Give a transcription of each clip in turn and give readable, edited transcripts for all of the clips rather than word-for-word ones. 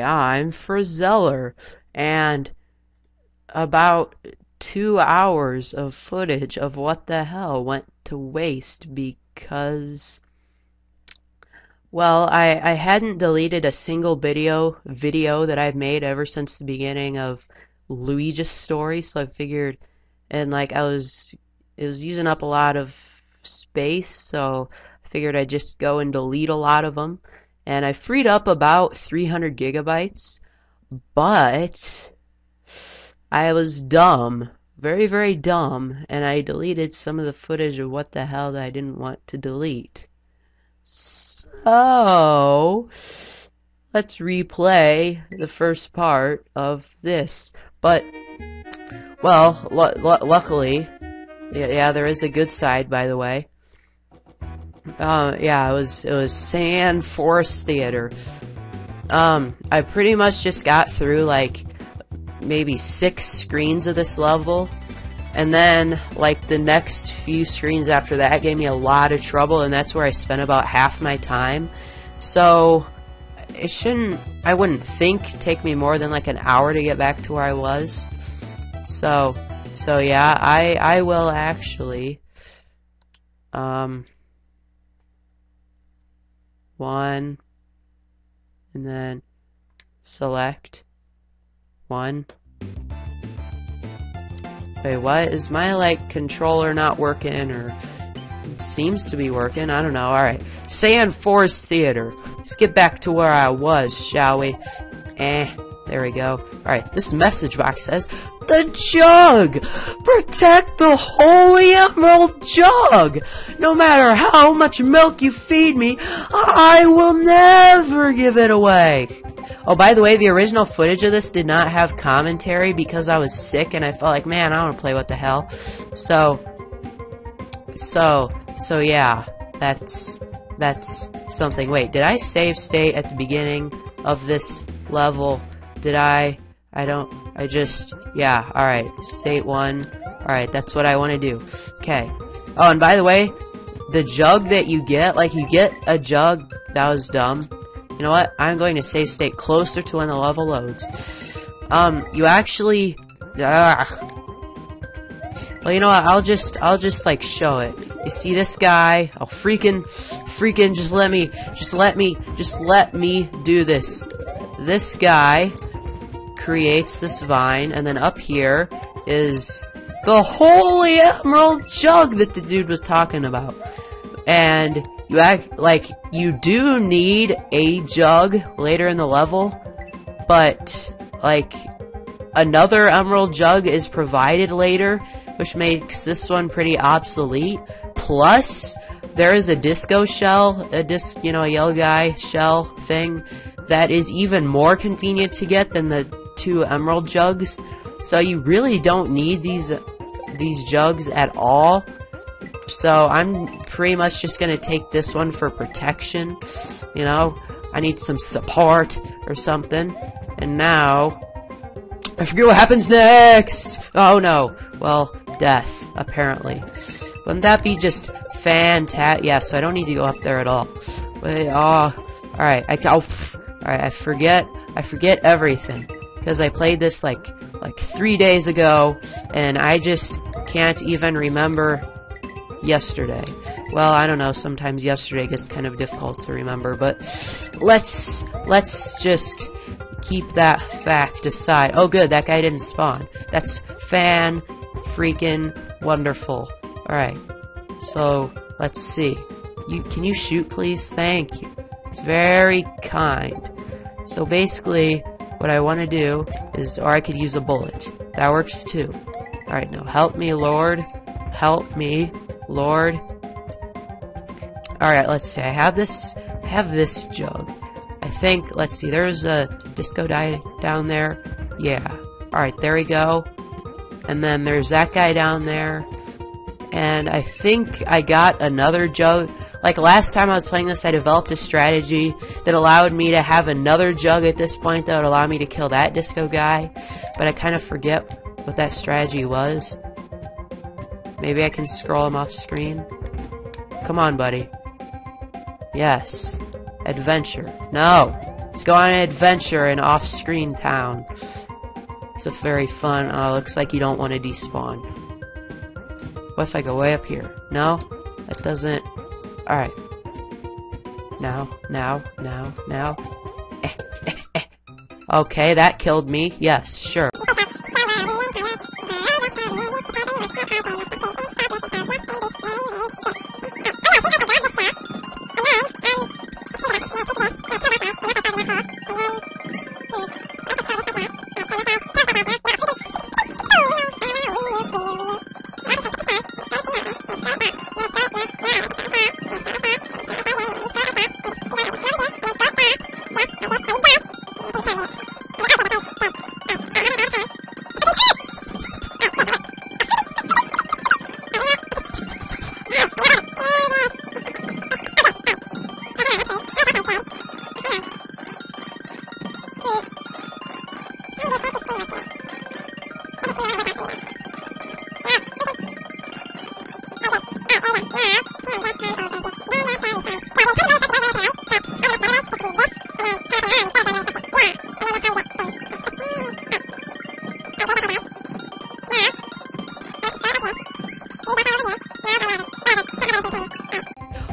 Hi, I'm Frizeller, and about 2 hours of footage of What the Hell went to waste because, well, I hadn't deleted a single video that I've made ever since the beginning of Luigi's story, so I figured, and like it was using up a lot of space, so I figured I'd just go and delete a lot of them, and I freed up about 300 gigabytes. But I was dumb, very, very dumb, and I deleted some of the footage of What the Hell that I didn't want to delete. So, let's replay the first part of this. But, well, luckily, yeah, there is a good side, by the way. Yeah, it was Sand Forest Theater. I pretty much just got through like maybe 6 screens of this level, and then like the next few screens after that gave me a lot of trouble, and that's where I spent about half my time. So it shouldn't, I wouldn't think, take me more than like an hour to get back to where I was. So yeah, I will actually one, and then select one. Wait, what? Is my like controller not working, or it seems to be working? I don't know. Alright. Sand Forest Theater. Let's get back to where I was, shall we? There we go. Alright, this message box says, "The jug! Protect the holy emerald jug! No matter how much milk you feed me, I will never give it away." Oh, by the way, the original footage of this did not have commentary because I was sick and I felt like, man, I want to play What the Hell. So yeah, that's something. Wait, did I save state at the beginning of this level? Did I yeah, alright, state 1, alright, that's what I want to do. Okay. Oh, and by the way, the jug that you get, like, you get a jug, that was dumb. You know what, I'm going to save state closer to when the level loads. You actually, well, you know what, I'll just, like, show it. You see this guy? Oh, freaking, just let me do this. This guy creates this vine, and then up here is the holy emerald jug that the dude was talking about. And you act like you do need a jug later in the level, but like another emerald jug is provided later, which makes this one pretty obsolete. Plus, there is a disco shell, a yellow guy shell thing that is even more convenient to get than the 2 emerald jugs. So you really don't need these jugs at all. So I'm pretty much just gonna take this one for protection. You know, I need some support or something. And now I forget what happens next. Oh no. Well, death, apparently. Wouldn't that be just fantastic? Yeah, so I don't need to go up there at all. Wait, alright, I forget everything. Because I played this like 3 days ago, and I just can't even remember yesterday. Well, I don't know, sometimes yesterday gets kind of difficult to remember, but let's just keep that fact aside. Oh good, that guy didn't spawn. That's freaking wonderful. Alright, so let's see. Can you shoot, please? Thank you. It's very kind. So basically, what I want to do is, or I could use a bullet. That works too. Alright, now help me, Lord. Help me, Lord. Alright, let's see. I have this jug. I think, let's see, there's a disco guy down there. Yeah. Alright, there we go. And then there's that guy down there. And I think I got another jug. Like last time I was playing this, I developed a strategy that allowed me to have another jug at this point that would allow me to kill that disco guy. But I kind of forget what that strategy was. Maybe I can scroll him off screen. Come on, buddy. Yes. Adventure. No. Let's go on an adventure in off-screen town. It's a very fun, looks like you don't want to despawn. What if I go way up here? No? That doesn't... Alright. Now. Okay, that killed me. Yes, sure.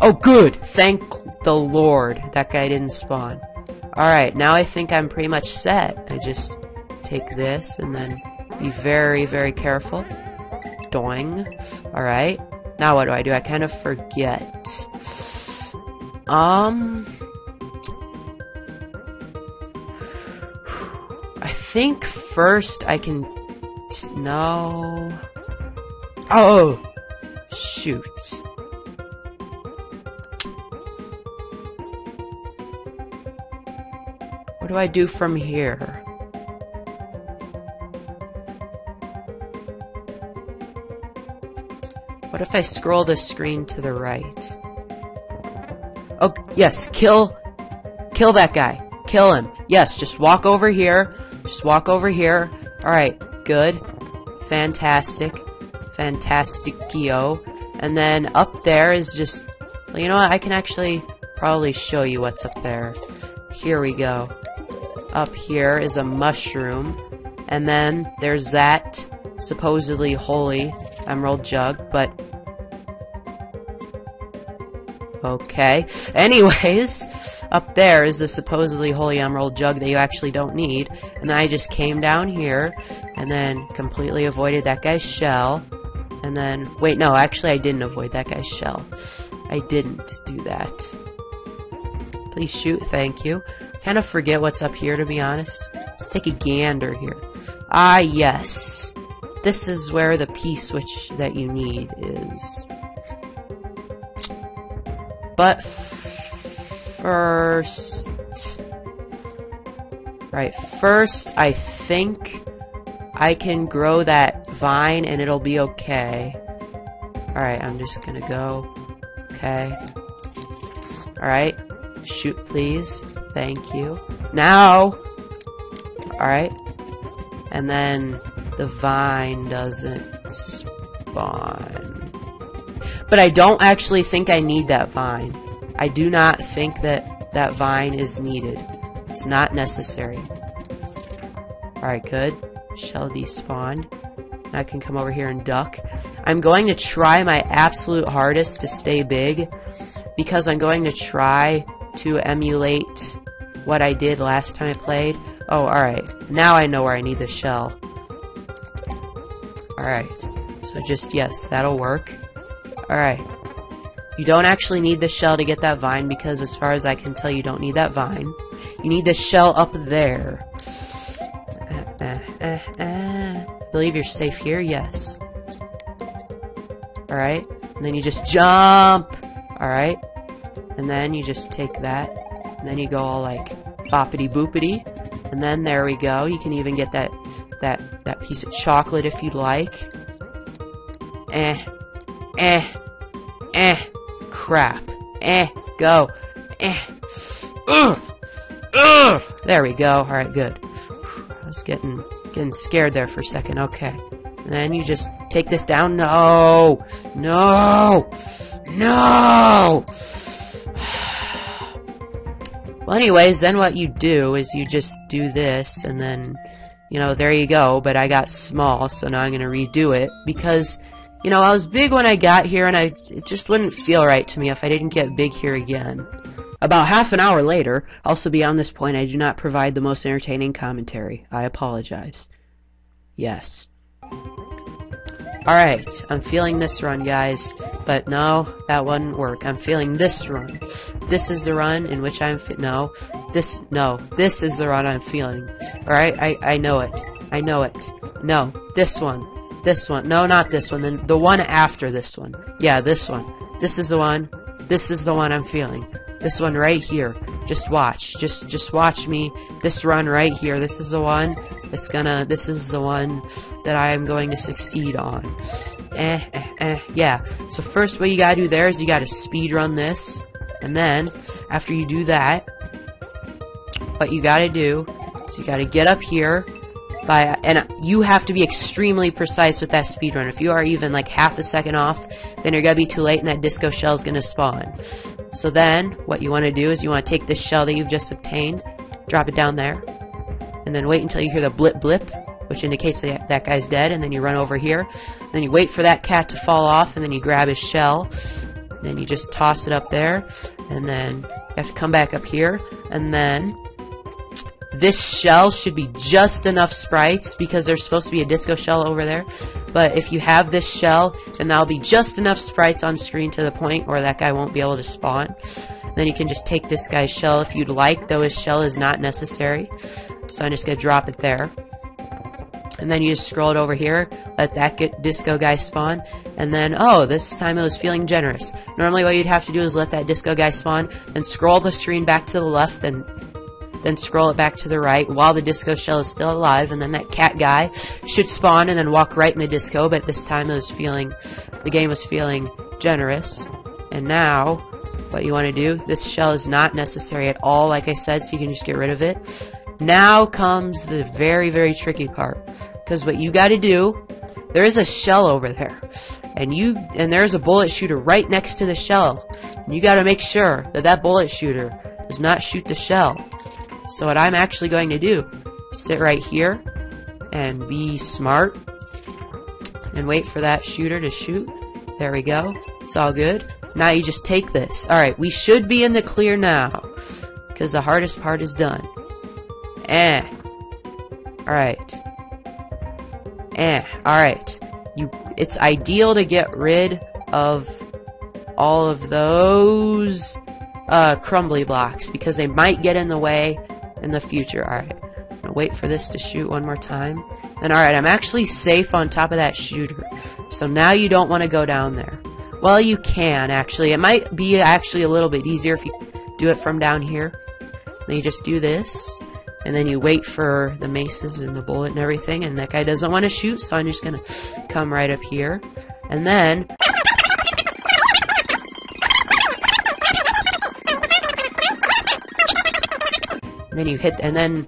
Oh, good! Thank the Lord that guy didn't spawn. Alright, now I think I'm pretty much set. I just take this and then be very, very careful. Doing. Alright. Now what do? I kind of forget. I think first I can... No... Oh! Shoot. What do I do from here? What if I scroll the screen to the right? Oh, yes, kill that guy. Kill him. Yes, just walk over here. Just walk over here. Alright, good. Fantastic. Fantasticio. And then up there is just... Well, you know what? I can actually probably show you what's up there. Here we go. Up here is a mushroom. And then there's that supposedly holy emerald jug, but... Okay. Anyways, up there is the supposedly holy emerald jug that you actually don't need. And then I just came down here, and then completely avoided that guy's shell. And then... Wait, no, actually I didn't avoid that guy's shell. I didn't do that. Please shoot, thank you. Kind of forget what's up here, to be honest. Let's take a gander here. Ah, yes. This is where the P-switch that you need is. But first... Right, first I think I can grow that vine and it'll be okay. Alright, I'm just gonna go. Okay. Alright. Shoot, please. Thank you. Now! Alright. And then the vine doesn't spawn. But I don't actually think I need that vine. I do not think that that vine is needed. It's not necessary. Alright, good. Shell despawned. Now I can come over here and duck. I'm going to try my absolute hardest to stay big, because I'm going to try to emulate what I did last time I played. Oh, alright. Now I know where I need the shell. Alright. So just, yes, that'll work. Alright. You don't actually need the shell to get that vine, because as far as I can tell, you don't need that vine. You need the shell up there. Believe you're safe here? Yes. Alright. And then you just jump! Alright. And then you just take that. And then you go all like boppity boopity. And then there we go. You can even get that piece of chocolate if you'd like. Crap. Go. There we go. Alright, good. I was getting scared there for a second. Okay. And then you just take this down. No! No! No! Well, anyways, then what you do is you just do this, and then, you know, there you go. But I got small, so now I'm gonna redo it because, you know, I was big when I got here, and it just wouldn't feel right to me if I didn't get big here again. About half an hour later, also beyond this point, I do not provide the most entertaining commentary. I apologize. Yes. Alright, I'm feeling this run, guys. But no, that wouldn't work. I'm feeling this run. This is the run in which I'm this is the run I'm feeling. Alright, I know it. I know it. No, this one. This one. No, not this one. Then the one after this one. Yeah, this one. This is the one. This is the one I'm feeling. This one right here. Just watch. Just watch me. This run right here. This is the one. This is the one that I am going to succeed on. Yeah. So first what you gotta do there is you gotta speed run this. And then, after you do that, what you gotta do is you gotta get up here and you have to be extremely precise with that speed run. If you are even like half a second off, then you're gonna be too late and that disco shell is gonna spawn. So then, what you wanna do is you wanna take this shell that you've just obtained, drop it down there, and then wait until you hear the blip blip, which indicates that guy's dead, and then you run over here. Then you wait for that cat to fall off, and then you grab his shell. Then you just toss it up there, and then you have to come back up here, and then this shell should be just enough sprites, because there's supposed to be a disco shell over there. But if you have this shell, then that'll be just enough sprites on screen to the point where that guy won't be able to spawn. Then you can just take this guy's shell if you'd like, though his shell is not necessary. So I'm just going to drop it there. And then you just scroll it over here, let that disco guy spawn, and then, oh, this time it was feeling generous. Normally what you'd have to do is let that disco guy spawn, then scroll the screen back to the left, then scroll it back to the right while the disco shell is still alive, and then that cat guy should spawn and then walk right in the disco, but this time the game was feeling generous. And now, what you want to do, this shell is not necessary at all, like I said, so you can just get rid of it. Now comes the very, very tricky part. Because what you gotta do, there is a shell over there. And there's a bullet shooter right next to the shell. And you gotta make sure that bullet shooter does not shoot the shell. So what I'm actually going to do, sit right here and be smart and wait for that shooter to shoot. There we go. It's all good. Now you just take this. Alright, we should be in the clear now. Because the hardest part is done. Alright. Alright. It's ideal to get rid of all of those crumbly blocks because they might get in the way in the future. Alright. I'm gonna wait for this to shoot one more time. And alright, I'm actually safe on top of that shooter. So now you don't want to go down there. Well, you can actually. It might be actually a little bit easier if you do it from down here. Then you just do this. And then you wait for the maces and the bullet and everything, and that guy doesn't want to shoot, so I'm just gonna come right up here. And then you hit, and then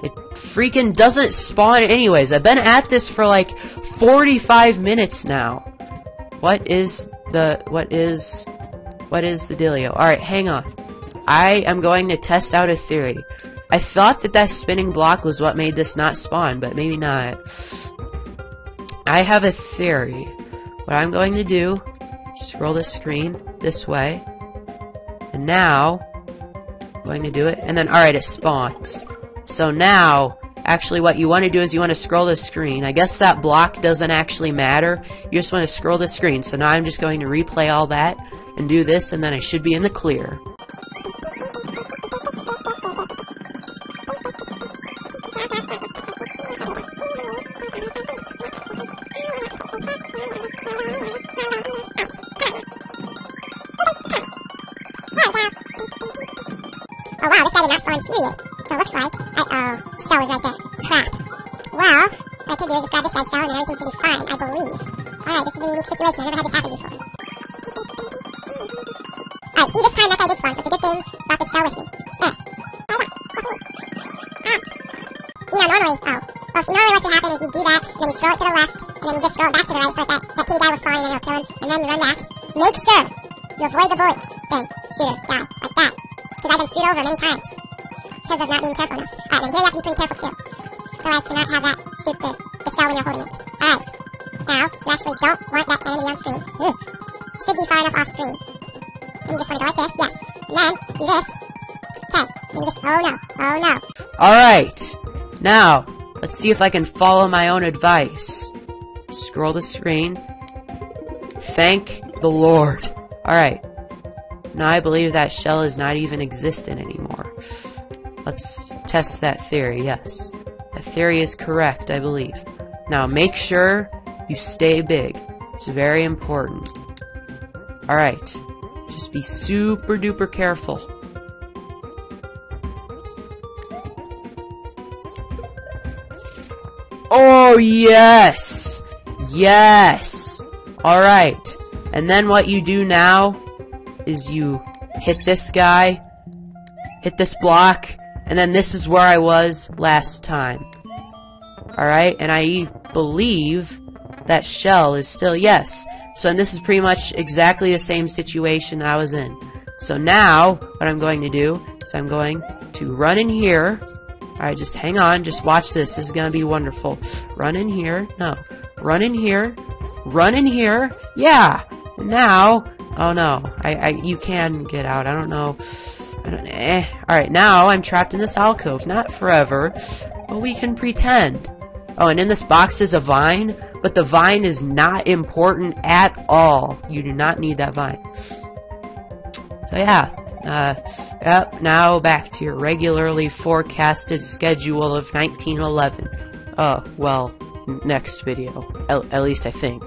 it freaking doesn't spawn anyways. I've been at this for like 45 minutes now. What is the dealio? Alright, hang on. I am going to test out a theory. I thought that spinning block was what made this not spawn, but maybe not. I have a theory. What I'm going to do, scroll the screen this way, and now, I'm going to do it, and then, alright, it spawns. So now, actually what you want to do is you want to scroll the screen. I guess that block doesn't actually matter. You just want to scroll the screen. So now I'm just going to replay all that, and do this, and then I should be in the clear. Oh wow, this guy did not spawn period. So it looks like, shell is right there. Crap. Well, what I could do is just grab this guy's shell and then everything should be fine, I believe. Alright, this is a unique situation. I've never had this happen before. Alright, see, this time that guy did spawn, so it's a good thing I brought the shell with me. See, now normally, normally what should happen is you do that, and then you scroll it to the left, and then you just scroll it back to the right so that kitty guy will spawn, and then you'll kill him, and then you run back. Make sure you avoid the bullet thing, shooter, guy, like that. Because I've been screwed over many times because of not being careful enough. Alright, then here you have to be pretty careful too, so as to not have that shoot the shell when you're holding it. Alright, now, you actually don't want that cannon to be on screen. Should be far enough off screen. And you just want to go like this, yes. And then, do this. Okay, and you just, oh no. Alright, now, let's see if I can follow my own advice. Scroll the screen. Thank the Lord. Alright. Now I believe that shell is not even existent anymore. Let's test that theory, yes. That theory is correct, I believe. Now make sure you stay big. It's very important. Alright. Just be super duper careful. Oh, yes! Yes! Alright. And then what you do now is you hit this guy, hit this block, and then this is where I was last time. Alright, and I believe that shell is still, yes. So and this is pretty much exactly the same situation I was in. So now, what I'm going to do is I'm going to run in here. Alright, just hang on, just watch this. This is gonna be wonderful. Run in here. No. Run in here. Run in here. Yeah! And now, oh no. You can get out. I don't know. Alright, now I'm trapped in this alcove. Not forever, but we can pretend. Oh, and in this box is a vine, but the vine is not important at all. You do not need that vine. So yeah. Yep, now back to your regularly forecasted schedule of 1911. Well, next video. At least I think.